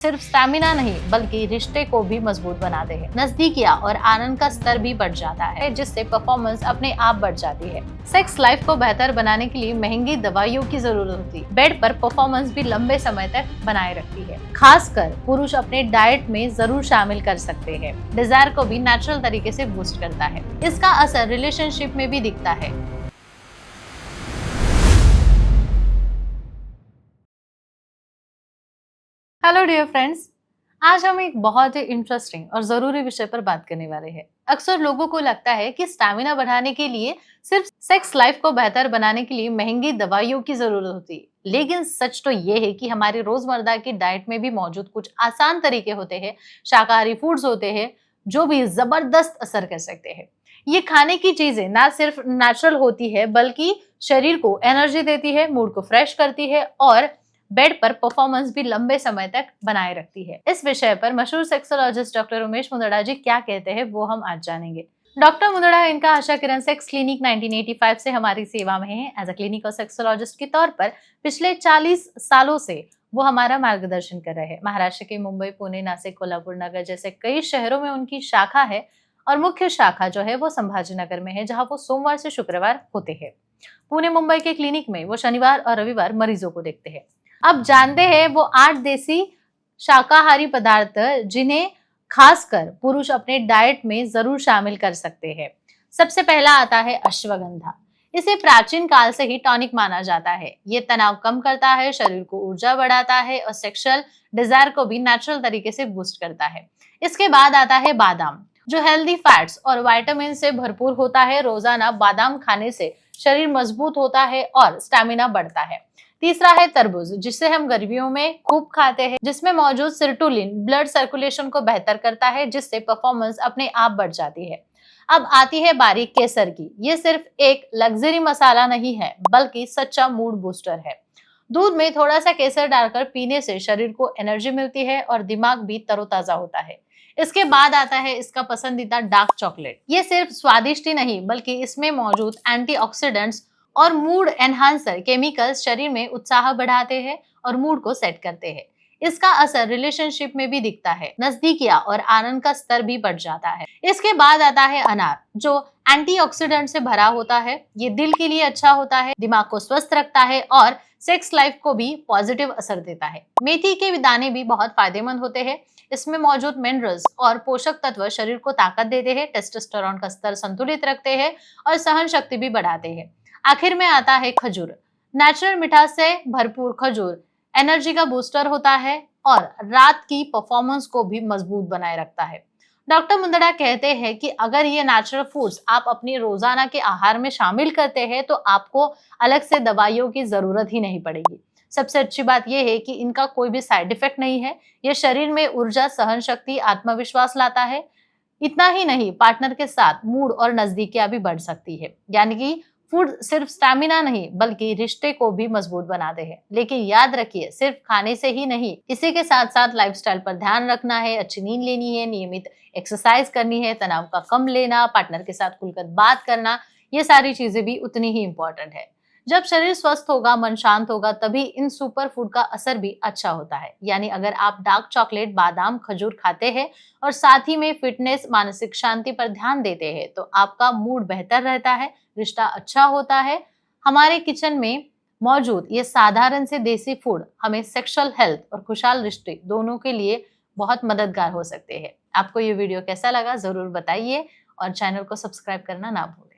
सिर्फ स्टैमिना नहीं बल्कि रिश्ते को भी मजबूत बनाते हैं। नजदीकियां और आनंद का स्तर भी बढ़ जाता है, जिससे परफॉर्मेंस अपने आप बढ़ जाती है। सेक्स लाइफ को बेहतर बनाने के लिए महंगी दवाइयों की जरूरत होती है। बेड पर परफॉर्मेंस भी लंबे समय तक बनाए रखती है। खासकर पुरुष अपने डाइट में जरूर शामिल कर सकते हैं। डिजायर को भी नेचुरल तरीके से बूस्ट करता है। इसका असर रिलेशनशिप में भी दिखता है। हेलो डियर फ्रेंड्स, आज हम एक बहुत ही इंटरेस्टिंग और जरूरी विषय पर बात करने वाले हैं। अक्सर लोगों को लगता है कि स्टैमिना बढ़ाने के लिए सिर्फ सेक्स लाइफ को बेहतर बनाने के लिए महंगी दवाइयों की जरूरत होती है, लेकिन सच तो ये है कि हमारी रोजमर्रा की डाइट में भी मौजूद कुछ आसान तरीके होते हैं, शाकाहारी फूड्स होते हैं जो भी जबरदस्त असर कर सकते हैं। ये खाने की चीजें ना सिर्फ नेचुरल होती है बल्कि शरीर को एनर्जी देती है, मूड को फ्रेश करती है और बेड पर परफॉर्मेंस भी लंबे समय तक बनाए रखती है। इस विषय पर मशहूर सेक्सोलॉजिस्ट डॉक्टर उमेश मुंदड़ा जी क्या कहते हैं वो हम आज जानेंगे। डॉक्टर मुंदड़ा इनका आशा किरण सेक्स क्लिनिक 1985 से हमारी सेवा में है। एज अ क्लिनिकल सेक्सोलॉजिस्ट के तौर पर पिछले 40 सालों से वो हमारा मार्गदर्शन कर रहे हैं। महाराष्ट्र के मुंबई, पुणे, नासिक, कोल्हापुर नगर जैसे कई शहरों में उनकी शाखा है और मुख्य शाखा जो है वो संभाजी नगर में है, जहाँ वो सोमवार से शुक्रवार होते हैं। पुणे मुंबई के क्लिनिक में वो शनिवार और रविवार मरीजों को देखते हैं। अब जानते हैं वो 8 देसी शाकाहारी पदार्थ जिन्हें खासकर पुरुष अपने डाइट में जरूर शामिल कर सकते हैं। सबसे पहला आता है अश्वगंधा। इसे प्राचीन काल से ही टॉनिक माना जाता है। ये तनाव कम करता है, शरीर को ऊर्जा बढ़ाता है और सेक्सुअल डिजायर को भी नेचुरल तरीके से बूस्ट करता है। इसके बाद आता है बादाम, जो हेल्दी फैट्स और विटामिन से भरपूर होता है। रोजाना बादाम खाने से शरीर मजबूत होता है और स्टैमिना बढ़ता है। तीसरा है तरबूज, जिसे हम गर्मियों में खूब खाते हैं, जिसमें मौजूद सिर्टोलिन ब्लड सर्कुलेशन को बेहतर करता है, जिससे परफॉर्मेंस अपने आप बढ़ जाती है। अब आती है बारी केसर की। ये सिर्फ एक लग्जरी मसाला नहीं है बल्कि सच्चा मूड बूस्टर है। दूध में थोड़ा सा केसर डालकर पीने से शरीर को एनर्जी मिलती है और दिमाग भी तरोताजा होता है। इसके बाद आता है इसका पसंदीदा डार्क चॉकलेट। ये सिर्फ स्वादिष्ट ही नहीं बल्कि इसमें मौजूद एंटीऑक्सीडेंट्स और मूड एनहांसर केमिकल्स शरीर में उत्साह बढ़ाते हैं और मूड को सेट करते हैं। इसका असर रिलेशनशिप में भी दिखता है। नजदीकियां और आनंद का स्तर भी बढ़ जाता है। इसके बाद आता है अनार, जो एंटीऑक्सीडेंट से भरा होता है। ये दिल के लिए अच्छा होता है, दिमाग को स्वस्थ रखता है और सेक्स लाइफ को भी पॉजिटिव असर देता है। मेथी के दाने भी बहुत फायदेमंद होते हैं। इसमें मौजूद मिनरल्स और पोषक तत्व शरीर को ताकत देते हैं, टेस्टोस्टेरोन का स्तर संतुलित रखते हैं और सहन शक्ति भी बढ़ाते हैं। आखिर में आता है खजूर। नेचुरल मिठास से भरपूर खजूर एनर्जी का बूस्टर होता है और रात की परफॉर्मेंस को भी मजबूत बनाए रखता है। डॉक्टर मुंदड़ा कहते हैं कि अगर ये नेचुरल फूड्स आप अपनी रोजाना के आहार में शामिल करते हैं तो आपको अलग से दवाइयों की जरूरत ही नहीं पड़ेगी। सबसे अच्छी बात यह है कि इनका कोई भी साइड इफेक्ट नहीं है। ये शरीर में ऊर्जा, सहन शक्ति, आत्मविश्वास लाता है। इतना ही नहीं, पार्टनर के साथ मूड और नजदीकियां भी बढ़ सकती है। यानी कि फूड सिर्फ स्टैमिना नहीं बल्कि रिश्ते को भी मजबूत बनाते हैं। लेकिन याद रखिए, सिर्फ खाने से ही नहीं, इसी के साथ साथ लाइफस्टाइल पर ध्यान रखना है, अच्छी नींद लेनी है, नियमित एक्सरसाइज करनी है, तनाव का कम लेना, पार्टनर के साथ खुलकर बात करना, ये सारी चीजें भी उतनी ही इम्पोर्टेंट है। जब शरीर स्वस्थ होगा, मन शांत होगा, तभी इन सुपर फूड का असर भी अच्छा होता है। यानी अगर आप डार्क चॉकलेट, बादाम, खजूर खाते हैं और साथ ही में फिटनेस, मानसिक शांति पर ध्यान देते हैं तो आपका मूड बेहतर रहता है, रिश्ता अच्छा होता है। हमारे किचन में मौजूद ये साधारण से देसी फूड हमें सेक्सुअल हेल्थ और खुशहाल रिश्ते दोनों के लिए बहुत मददगार हो सकते हैं। आपको ये वीडियो कैसा लगा जरूर बताइए और चैनल को सब्सक्राइब करना ना भूलें।